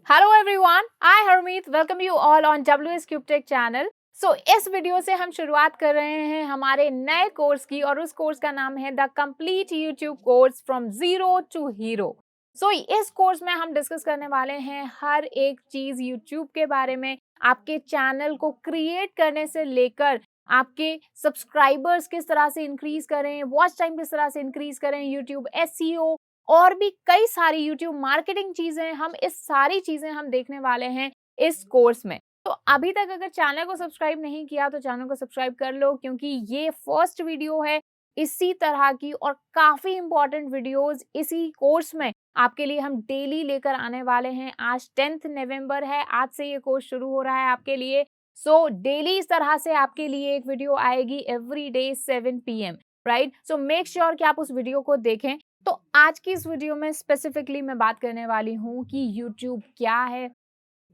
Hello everyone, I Harmeet welcome you all on WS cube take channel. इस video से हम शुरुआत कर रहे हैं हमारे नए कोर्स की और उस कोर्स का नाम है the complete YouTube course from zero to hero. इस कोर्स में हम डिस्कस करने वाले हैं हर एक चीज यूट्यूब के बारे में, आपके चैनल को क्रिएट करने से लेकर आपके सब्सक्राइबर्स किस तरह से इंक्रीज करें, वॉच टाइम किस तरह से इंक्रीज करें, यूट्यूब SEO और भी कई सारी YouTube मार्केटिंग चीजें, हम इस सारी चीजें हम देखने वाले हैं इस कोर्स में। तो अभी तक अगर चैनल को सब्सक्राइब नहीं किया तो चैनल को सब्सक्राइब कर लो, क्योंकि ये फर्स्ट वीडियो है इसी तरह की और काफी इंपॉर्टेंट वीडियोस इसी कोर्स में आपके लिए हम डेली लेकर आने वाले हैं। आज 10 नवंबर है, आज से ये कोर्स शुरू हो रहा है आपके लिए। डेली इस तरह से आपके लिए एक वीडियो आएगी every day 7 PM, right. Make sure कि आप उस वीडियो को देखें। तो आज की इस वीडियो में स्पेसिफिकली मैं बात करने वाली हूँ कि YouTube क्या है,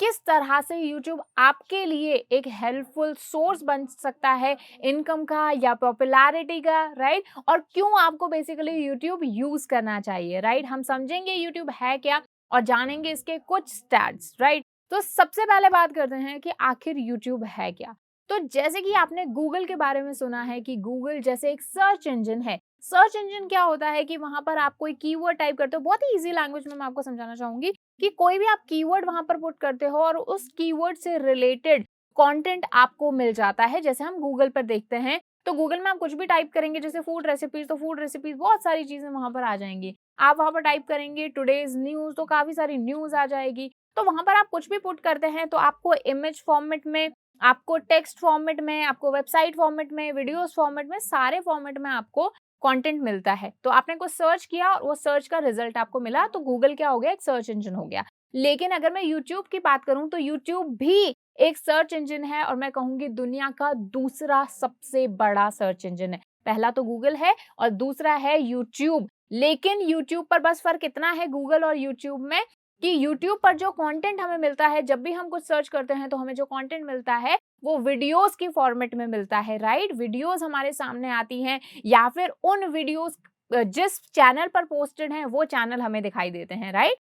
किस तरह से YouTube आपके लिए एक हेल्पफुल सोर्स बन सकता है इनकम का या पॉपुलैरिटी का, राइट, और क्यों आपको बेसिकली YouTube यूज करना चाहिए, राइट। हम समझेंगे YouTube है क्या और जानेंगे इसके कुछ स्टैट्स, राइट। सबसे पहले बात करते हैं कि आखिर YouTube है क्या। जैसे कि आपने गूगल के बारे में सुना है कि गूगल जैसे एक सर्च इंजन है। सर्च इंजन क्या होता है कि वहां पर आप कोई कीवर्ड टाइप करते हो, बहुत ही इजी लैंग्वेज में मैं आपको समझाना चाहूंगी कि कोई भी आप कीवर्ड वहां पर पुट करते हो और उस कीवर्ड से रिलेटेड कंटेंट आपको मिल जाता है। जैसे हम गूगल पर देखते हैं तो गूगल में आप कुछ भी टाइप करेंगे, जैसे फूड रेसिपीज, तो फूड रेसिपीज बहुत सारी चीजें वहां पर आ जाएंगी। आप वहां पर टाइप करेंगे टुडेज न्यूज, तो काफी सारी न्यूज आ जाएगी। तो वहां पर आप कुछ भी पुट करते हैं तो आपको इमेज फॉर्मेट में, आपको टेक्स्ट फॉर्मेट में, आपको वेबसाइट फॉर्मेट में, वीडियोस फॉर्मेट में, सारे फॉर्मेट में आपको कंटेंट मिलता है। तो आपने कुछ सर्च किया और वो सर्च का रिजल्ट आपको मिला, तो गूगल क्या हो गया, एक सर्च इंजन हो गया। लेकिन अगर मैं यूट्यूब की बात करूं तो यूट्यूब भी एक सर्च इंजन है और मैं कहूंगी दुनिया का दूसरा सबसे बड़ा सर्च इंजन है। पहला तो गूगल है और दूसरा है यूट्यूब। लेकिन यूट्यूब पर बस फर्क इतना है गूगल और यूट्यूब में कि यूट्यूब पर जो कंटेंट हमें मिलता है, जब भी हम कुछ सर्च करते हैं तो हमें जो कंटेंट मिलता है वो वीडियोस की फॉर्मेट में मिलता है, राइट। वीडियोस हमारे सामने आती हैं या फिर उन वीडियोस जिस चैनल पर पोस्टेड हैं वो चैनल हमें दिखाई देते हैं, राइट।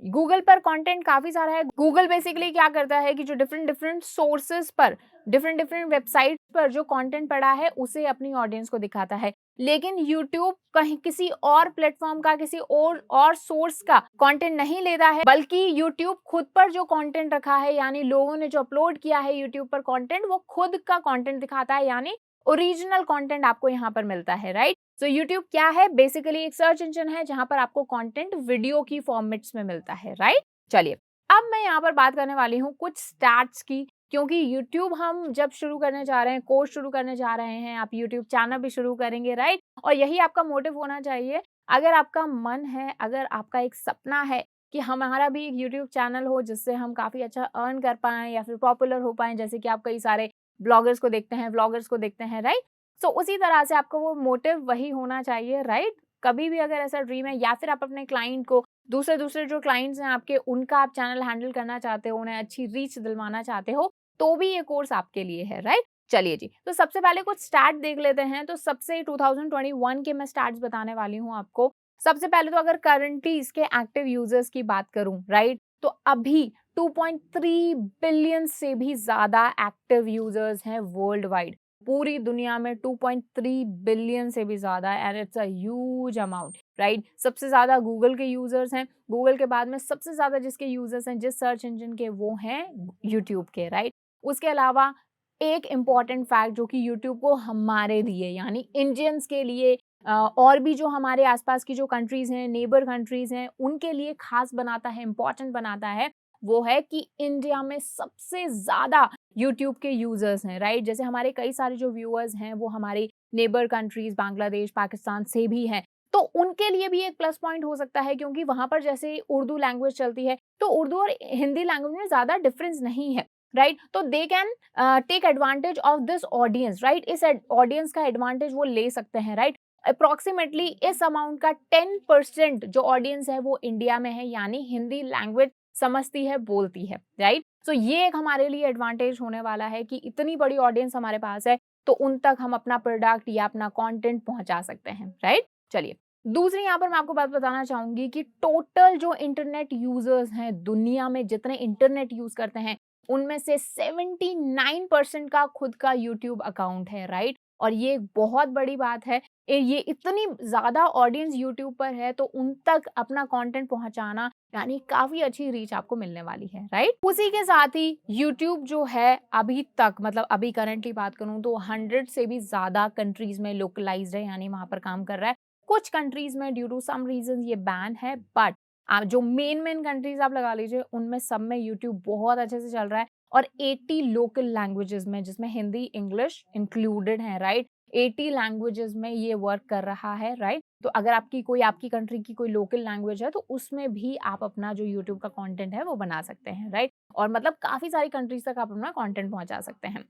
गूगल पर कंटेंट काफी सारा है। गूगल बेसिकली क्या करता है कि जो डिफरेंट डिफरेंट सोर्सेज पर, डिफरेंट डिफरेंट वेबसाइट पर जो कंटेंट पड़ा है उसे अपनी ऑडियंस को दिखाता है। लेकिन YouTube कहीं किसी और प्लेटफॉर्म का, किसी और सोर्स का कंटेंट नहीं लेता है, बल्कि YouTube खुद पर जो कंटेंट रखा है, यानी लोगों ने जो अपलोड किया है YouTube पर कंटेंट, वो खुद का कंटेंट दिखाता है, यानी ओरिजिनल कंटेंट आपको यहाँ पर मिलता है, राइट। YouTube क्या है, बेसिकली एक सर्च इंजन है जहां पर आपको कंटेंट वीडियो की फॉर्मेट्स में मिलता है, राइट। चलिए, अब मैं यहाँ पर बात करने वाली हूँ कुछ स्टैट्स की, क्योंकि YouTube हम जब शुरू करने जा रहे हैं, कोर्स शुरू करने जा रहे हैं, आप YouTube चैनल भी शुरू करेंगे, राइट। और यही आपका मोटिव होना चाहिए। अगर आपका मन है, अगर आपका एक सपना है कि हमारा भी एक YouTube चैनल हो जिससे हम काफी अच्छा अर्न कर पाएं या फिर पॉपुलर हो पाएं, जैसे कि आप कई सारे ब्लॉगर्स को देखते हैं, व्लॉगर्स को देखते हैं, राइट। उसी तरह से आपको वो मोटिव वही होना चाहिए, राइट। कभी भी अगर ऐसा ड्रीम है या फिर आप अपने क्लाइंट को, दूसरे दूसरे जो क्लाइंट्स हैं आपके, उनका आप चैनल हैंडल करना चाहते हो, उन्हें अच्छी रीच दिलवाना चाहते हो, तो भी ये कोर्स आपके लिए है, राइट। चलिए जी, सबसे पहले कुछ स्टैट देख लेते हैं। सबसे 2021 के मैं स्टैट्स बताने वाली हूँ आपको। सबसे पहले तो अगर करंटली इसके एक्टिव यूजर्स की बात करूं, राइट, तो अभी 2.3 बिलियन से भी ज्यादा एक्टिव यूजर्स हैं वर्ल्ड वाइड। पूरी दुनिया में 2.3 बिलियन से भी ज्यादा, and it's a huge amount, right. सबसे ज्यादा गूगल के यूजर्स हैं, गूगल के बाद में सबसे ज्यादा जिसके यूजर्स हैं जिस सर्च इंजन के, वो हैं यूट्यूब के, राइट। उसके अलावा एक इम्पॉर्टेंट फैक्ट जो कि यूट्यूब को हमारे लिए, यानी इंडियंस के लिए, और भी जो हमारे आसपास की जो कंट्रीज हैं, नेबर कंट्रीज हैं, उनके लिए खास बनाता है, इम्पॉर्टेंट बनाता है, वो है कि इंडिया में सबसे ज्यादा यूट्यूब के यूजर्स हैं, राइट। जैसे हमारे कई सारे जो व्यूअर्स हैं वो हमारे नेबर कंट्रीज, बांग्लादेश, पाकिस्तान से भी हैं, तो उनके लिए भी एक प्लस पॉइंट हो सकता है, क्योंकि वहां पर जैसे उर्दू लैंग्वेज चलती है, तो उर्दू और हिंदी लैंग्वेज में ज्यादा डिफरेंस नहीं है, राइट। तो they can take advantage of this audience, right. इस ऑडियंस का एडवांटेज वो ले सकते हैं, राइट। अप्रोक्सीमेटली इस अमाउंट का 10% जो ऑडियंस है वो इंडिया में है, यानी हिंदी लैंग्वेज समझती है, बोलती है, राइट। ये एक हमारे लिए एडवांटेज होने वाला है कि इतनी बड़ी ऑडियंस हमारे पास है, तो उन तक हम अपना प्रोडक्ट या अपना कंटेंट पहुंचा सकते हैं, राइट। चलिए, दूसरी यहाँ पर मैं आपको बात बताना चाहूँगी कि टोटल जो इंटरनेट यूज़र्स हैं, दुनिया में जितने इंटरनेट यूज़ करते हैं, उनमें से 79% का खुद का यूट्यूब अकाउंट है, राइट? और ये एक बहुत बड़ी बात है। ये इतनी ज़्यादा ऑडियंस यूट्यूब पर है, तो उन तक अपना कंटेंट पहुँचाना यानी काफ़ी अच्छी रीच आपको मिलने वाली है, राइट? उसी के साथ ही यूट्यूब जो है अभी तक मतलब अभी करंटली बात करूँ तो 100 से भी ज़्यादा कंट्रीज़ में लोकलाइज़्ड है यानी वहाँ पर काम कर रहा है। कुछ कंट्रीज में ड्यू टू सम रीजन ये बैन है, बट आप जो मेन कंट्रीज आप लगा लीजिए उनमें सब में यूट्यूब बहुत अच्छे से चल रहा है और 80 लोकल लैंग्वेजेस में, जिसमें हिंदी इंग्लिश इंक्लूडेड है, राइट? 80 लैंग्वेजेस में ये वर्क कर रहा है, राइट? तो अगर आपकी कंट्री की कोई लोकल लैंग्वेज है तो उसमें भी आप अपना जो यूट्यूब का कंटेंट है वो बना सकते हैं, राइट? और मतलब काफी सारी कंट्रीज तक आप अपना कंटेंट पहुंचा सकते हैं।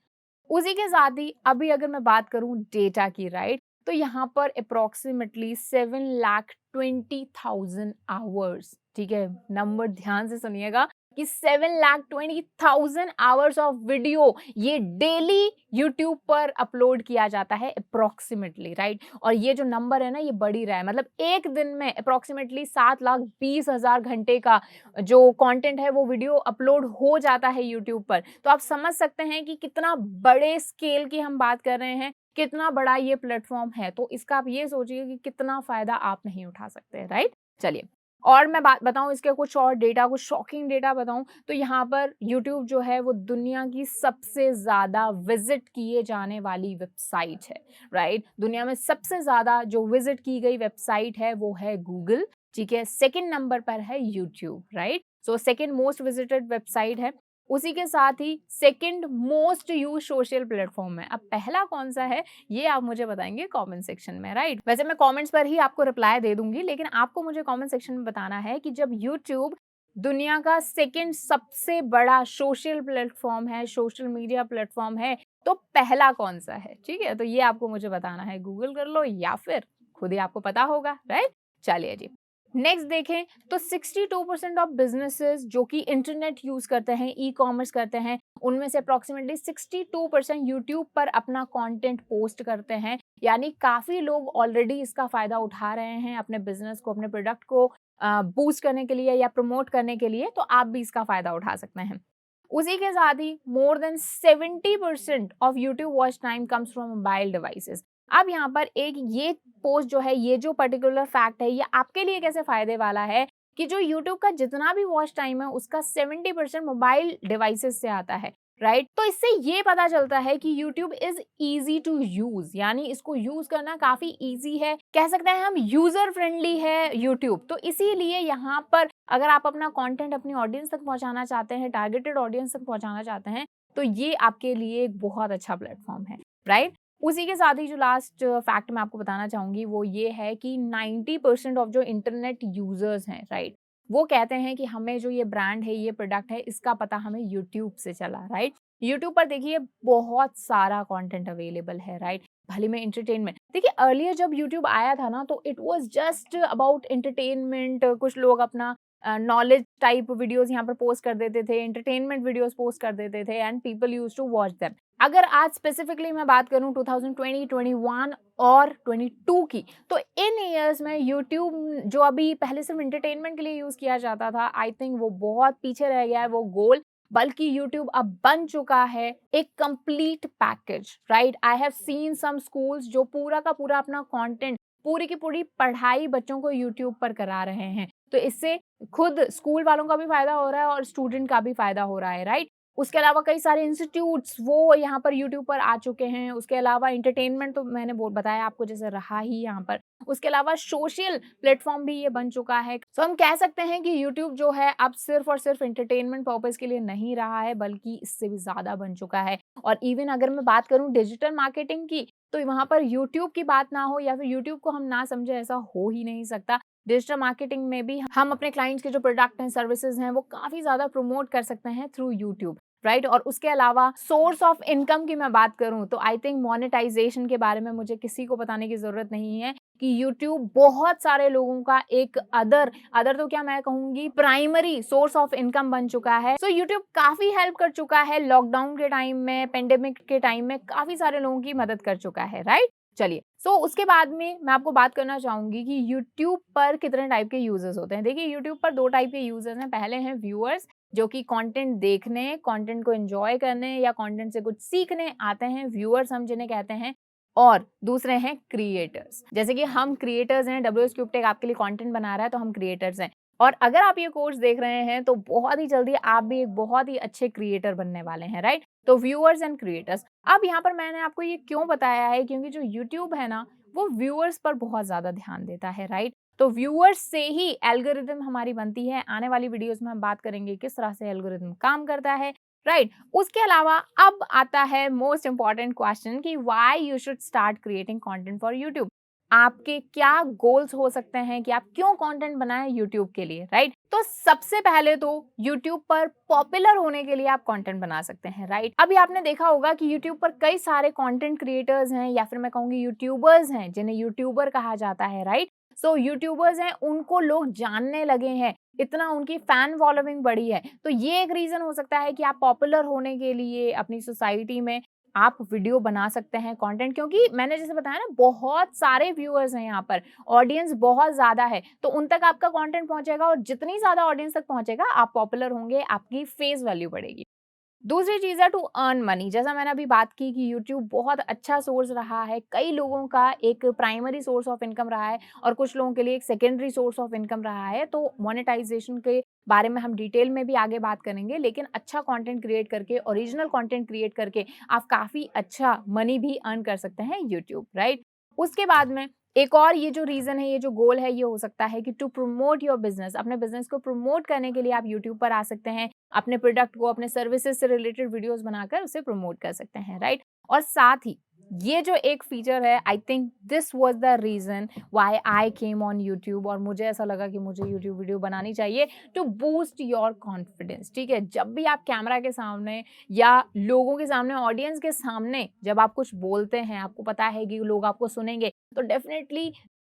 उसी के साथ ही अभी अगर मैं बात करूं डेटा की, राइट, तो यहाँ पर अप्रोक्सीमेटली 7,20,000 आवर्स, ठीक है, नंबर ध्यान से सुनिएगा कि 7,20,000 आवर्स ऑफ वीडियो ये डेली यूट्यूब पर अपलोड किया जाता है अप्रोक्सीमेटली, राइट? और ये जो नंबर है ना ये बढ़ ही रहा है, मतलब एक दिन में अप्रोक्सीमेटली 7,20,000 घंटे का जो कंटेंट है वो वीडियो अपलोड हो जाता है यूट्यूब पर। तो आप समझ सकते हैं कि कितना बड़े स्केल की हम बात कर रहे हैं, कितना बड़ा ये प्लेटफॉर्म है। तो इसका आप ये सोचिए कि कितना फायदा आप नहीं उठा सकते, राइट? चलिए, और मैं बात बताऊं इसके कुछ और डेटा, कुछ शॉकिंग डेटा बताऊं तो यहाँ पर यूट्यूब जो है वो दुनिया की सबसे ज्यादा विजिट किए जाने वाली वेबसाइट है, राइट? दुनिया में सबसे ज्यादा जो विजिट की गई वेबसाइट है वो है गूगल, ठीक है? सेकंड नंबर पर है YouTube, right? So second most visited website है। उसी के साथ ही second most use social platform है। अब पहला कौन सा है ये आप मुझे बताएंगे कमेंट सेक्शन में, राइट? वैसे मैं कमेंट्स पर ही आपको रिप्लाई दे दूंगी, लेकिन आपको मुझे कमेंट सेक्शन में बताना है कि जब यूट्यूब दुनिया का सेकंड सबसे बड़ा सोशल प्लेटफॉर्म है, सोशल मीडिया प्लेटफॉर्म है, तो पहला कौन सा है, ठीक है? तो ये आपको मुझे बताना है, गूगल कर लो या फिर खुद ही आपको पता होगा, राइट? चलिए जी, नेक्स्ट देखें तो 62% ऑफ बिजनेसेस जो कि इंटरनेट यूज करते हैं, ई कॉमर्स करते हैं, उनमें से अप्रोक्सीमेटली 62% यूट्यूब पर अपना कंटेंट पोस्ट करते हैं। यानी काफी लोग ऑलरेडी इसका फायदा उठा रहे हैं अपने बिजनेस को, अपने प्रोडक्ट को बूस्ट करने के लिए या प्रमोट करने के लिए, तो आप भी इसका फायदा उठा सकते हैं। उसी के साथ ही more than 70% of YouTube watch time comes from mobile devices. अब यहाँ पर एक ये पोस्ट जो है, ये जो पर्टिकुलर फैक्ट है, ये आपके लिए कैसे फायदे वाला है कि जो यूट्यूब का जितना भी वॉच टाइम है उसका 70% मोबाइल डिवाइसेस से आता है, राइट? तो इससे ये पता चलता है कि YouTube is easy to use, यानी इसको यूज करना काफी इजी है, कह सकते हैं हम यूजर फ्रेंडली है यूट्यूब। तो इसीलिए यहाँ पर अगर आप अपना कंटेंट अपनी ऑडियंस तक पहुंचाना चाहते हैं, टारगेटेड ऑडियंस तक पहुंचाना चाहते हैं, तो ये आपके लिए एक बहुत अच्छा प्लेटफॉर्म है, राइट? उसी के साथ ही जो लास्ट फैक्ट मैं आपको बताना चाहूंगी वो ये है कि 90% ऑफ जो इंटरनेट यूजर्स हैं, राइट, वो कहते हैं कि हमें जो ये ब्रांड है, ये प्रोडक्ट है, इसका पता हमें यूट्यूब से चला, राइट? यूट्यूब पर देखिए बहुत सारा कंटेंट अवेलेबल है, राइट? भले में एंटरटेनमेंट, देखिए अर्लियर जब यूट्यूब आया था ना तो it was just about entertainment. कुछ लोग अपना नॉलेज टाइप वीडियोस यहाँ पर पोस्ट कर देते थे, एंटरटेनमेंट वीडियोस पोस्ट कर देते थे and people used to watch them. अगर आज स्पेसिफिकली मैं बात करूं 2020, 21 और 22 की, तो इन इयर्स में यूट्यूब जो अभी पहले सिर्फ एंटरटेनमेंट के लिए यूज किया जाता था, आई थिंक वो बहुत पीछे रह गया है वो गोल। बल्कि यूट्यूब अब बन चुका है एक complete package, right? I have seen some schools जो पूरा का पूरा अपना कंटेंट, पूरी की पूरी पढ़ाई बच्चों को यूट्यूब पर करा रहे हैं। तो इससे खुद स्कूल वालों का भी फायदा हो रहा है और स्टूडेंट का भी फायदा हो रहा है, राइट? उसके अलावा कई सारे इंस्टीट्यूट्स वो यहाँ पर यूट्यूब पर आ चुके हैं। उसके अलावा एंटरटेनमेंट तो मैंने बताया आपको जैसे रहा ही यहाँ पर। उसके अलावा सोशल प्लेटफॉर्म भी ये बन चुका है। सो हम कह सकते हैं कि यूट्यूब जो है अब सिर्फ और सिर्फ एंटरटेनमेंट पर्पज के लिए नहीं रहा है, बल्कि इससे भी ज्यादा बन चुका है। और इवन अगर मैं बात करूं डिजिटल मार्केटिंग की, तो वहां पर यूट्यूब की बात ना हो या फिर यूट्यूब को हम ना समझे, ऐसा हो ही नहीं सकता। डिजिटल मार्केटिंग में भी हम अपने क्लाइंट्स के जो प्रोडक्ट हैं, सर्विसेज हैं, वो काफी ज्यादा प्रमोट कर सकते हैं थ्रू यूट्यूब, राइट? और उसके अलावा सोर्स ऑफ इनकम की मैं बात करूं तो आई थिंक मोनेटाइजेशन के बारे में मुझे किसी को बताने की जरूरत नहीं है कि यूट्यूब बहुत सारे लोगों का एक अदर तो क्या मैं कहूंगी प्राइमरी सोर्स ऑफ इनकम बन चुका है। सो यूट्यूब काफी हेल्प कर चुका है लॉकडाउन के टाइम में, पेंडेमिक के टाइम में काफी सारे लोगों की मदद कर चुका है, राइट? चलिए, उसके बाद में मैं आपको बात करना चाहूँगी कि यूट्यूब पर कितने टाइप के यूज़र्स होते हैं। देखिए, यूट्यूब पर 2 टाइप के यूज़र्स हैं। पहले हैं व्यूअर्स, जो कि कंटेंट देखने, कंटेंट को एन्जॉय करने या कंटेंट से कुछ सीखने आते हैं, व्यूअर्स हम जिन्हें कहते हैं। और दूसरे हैं क्रिएटर्स। जैसे कि हम क्रिएटर्स हैं, WS क्यूब टेक आपके लिए कंटेंट बना रहा है, तो हम क्रिएटर्स हैं। और अगर आप ये कोर्स देख रहे हैं, तो बहुत ही जल्दी आप भी एक बहुत ही अच्छे क्रिएटर बनने वाले हैं, राइट? तो व्यूअर्स एंड क्रिएटर्स। अब यहाँ पर मैंने आपको ये क्यों बताया है, क्योंकि जो यूट्यूब है ना, वो व्यूअर्स पर बहुत ज़्यादा ध्यान देता है, राइट? तो व्यूअर्स से ही एल्गोरिदम हमारी बनती है। आने वाली वीडियोस में हम बात करेंगे किस तरह से एल्गोरिदम काम करता है, राइट? उसके अलावा अब आता है मोस्ट इंपॉर्टेंट क्वेश्चन कि why you should start creating content for YouTube. आपके क्या गोल्स हो सकते हैं कि आप क्यों कंटेंट बनाएं यूट्यूब के लिए, राइट? तो सबसे पहले तो यूट्यूब पर पॉपुलर होने के लिए आप कंटेंट बना सकते हैं, राइट? अभी आपने देखा होगा कि यूट्यूब पर कई सारे कंटेंट क्रिएटर्स हैं, या फिर मैं कहूंगी यूट्यूबर्स हैं, जिन्हें यूट्यूबर कहा जाता है, राइट? यूट्यूबर्स हैं, उनको लोग जानने लगे हैं, इतना उनकी फैन फॉलोइंग बढ़ी है। तो ये एक रीजन हो सकता है कि आप पॉपुलर होने के लिए अपनी सोसाइटी में आप वीडियो बना सकते हैं, कंटेंट, क्योंकि मैंने जैसे बताया ना, बहुत सारे व्यूअर्स हैं यहाँ पर, ऑडियंस बहुत ज़्यादा है, तो उन तक आपका कंटेंट पहुंचेगा, और जितनी ज़्यादा ऑडियंस तक पहुंचेगा, आप पॉपुलर होंगे, आपकी फेस वैल्यू बढ़ेगी। दूसरी चीज़ है टू अर्न मनी। जैसा मैंने अभी बात की कि यूट्यूब बहुत अच्छा सोर्स रहा है, कई लोगों का एक प्राइमरी सोर्स ऑफ इनकम रहा है, और कुछ लोगों के लिए एक सेकेंडरी सोर्स ऑफ इनकम रहा है। तो मोनेटाइजेशन के बारे में हम डिटेल में भी आगे बात करेंगे, लेकिन अच्छा कंटेंट क्रिएट करके, ओरिजिनल कंटेंट क्रिएट करके आप काफ़ी अच्छा मनी भी अर्न कर सकते हैं यूट्यूब, राइट? उसके बाद में एक और ये जो रीज़न है, ये जो गोल है, ये हो सकता है कि टू प्रमोट योर बिज़नेस। अपने बिज़नेस को प्रमोट करने के लिए आप यूट्यूब पर आ सकते हैं, अपने प्रोडक्ट को, अपने सर्विसेज से रिलेटेड वीडियोस बनाकर उसे प्रमोट कर सकते हैं, राइट? और साथ ही ये जो एक फीचर है, I think this was the reason why I came on YouTube, और मुझे ऐसा लगा कि मुझे यूट्यूब वीडियो बनानी चाहिए टू बूस्ट योर कॉन्फिडेंस, ठीक है? जब भी आप कैमरा के सामने या लोगों के सामने, ऑडियंस के सामने जब आप कुछ बोलते हैं, आपको पता है कि लोग आपको सुनेंगे, तो डेफिनेटली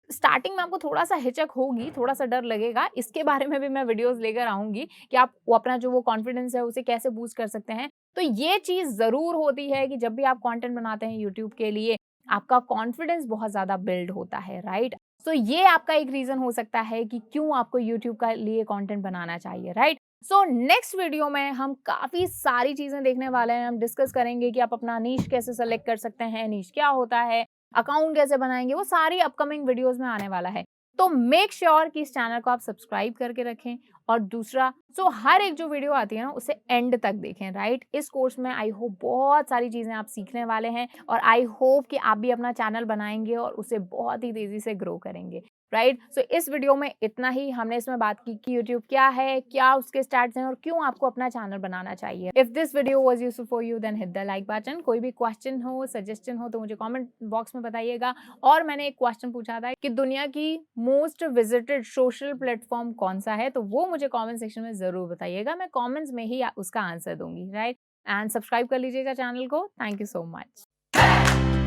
स्टार्टिंग में आपको थोड़ा-सा हिचक होगी, थोड़ा-सा डर लगेगा। इसके बारे में भी मैं वीडियोज़ लेकर आऊँगी कि आप वो अपना जो वो कॉन्फिडेंस है, उसे कैसे बूस्ट कर सकते हैं। तो ये चीज़ ज़रूर होती है कि जब भी आप कंटेंट बनाते हैं यूट्यूब के लिए, आपका कॉन्फिडेंस बहुत ज़्यादा बिल्ड होता है, राइट? ये आपका एक रीज़न हो सकता है कि क्यों आपको यूट्यूब का लिए कंटेंट बनाना चाहिए, राइट? नेक्स्ट वीडियो में हम काफ़ी सारी चीज़ें देखने वाले हैं। हम डिस्कस करेंगे कि आप अपना नीश कैसे सेलेक्ट कर सकते हैं, नीश क्या होता है, अकाउंट कैसे बनाएँगे, वो सारी अपकमिंग वीडियोज़ में आने वाला है। तो मेक श्योर कि इस चैनल को आप सब्सक्राइब करके रखें, और दूसरा, हर एक जो वीडियो आती है ना, उसे एंड तक देखें, राइट? इस कोर्स में आई होप बहुत सारी चीज़ें आप सीखने वाले हैं, और आई होप कि आप भी अपना चैनल बनाएँगे और उसे बहुत ही तेज़ी से ग्रो करेंगे, राइट? इस वीडियो में इतना ही। हमने इसमें बात की कि यूट्यूब क्या है, क्या उसके स्टार्ट्स हैं, और क्यों आपको अपना चैनल बनाना चाहिए। If this video was useful for you, then hit the like button. कोई भी क्वेश्चन हो, सजेशन हो, तो मुझे कमेंट बॉक्स में बताइएगा। और मैंने एक क्वेश्चन पूछा था कि दुनिया की मोस्ट विजिटेड सोशल प्लेटफॉर्म कौन सा है, तो वो मुझे कमेंट सेक्शन में ज़रूर बताइएगा। मैं कमेंट्स में ही उसका आंसर दूंगी, राइट? एंड सब्सक्राइब कर लीजिएगा चैनल को। Thank you so much.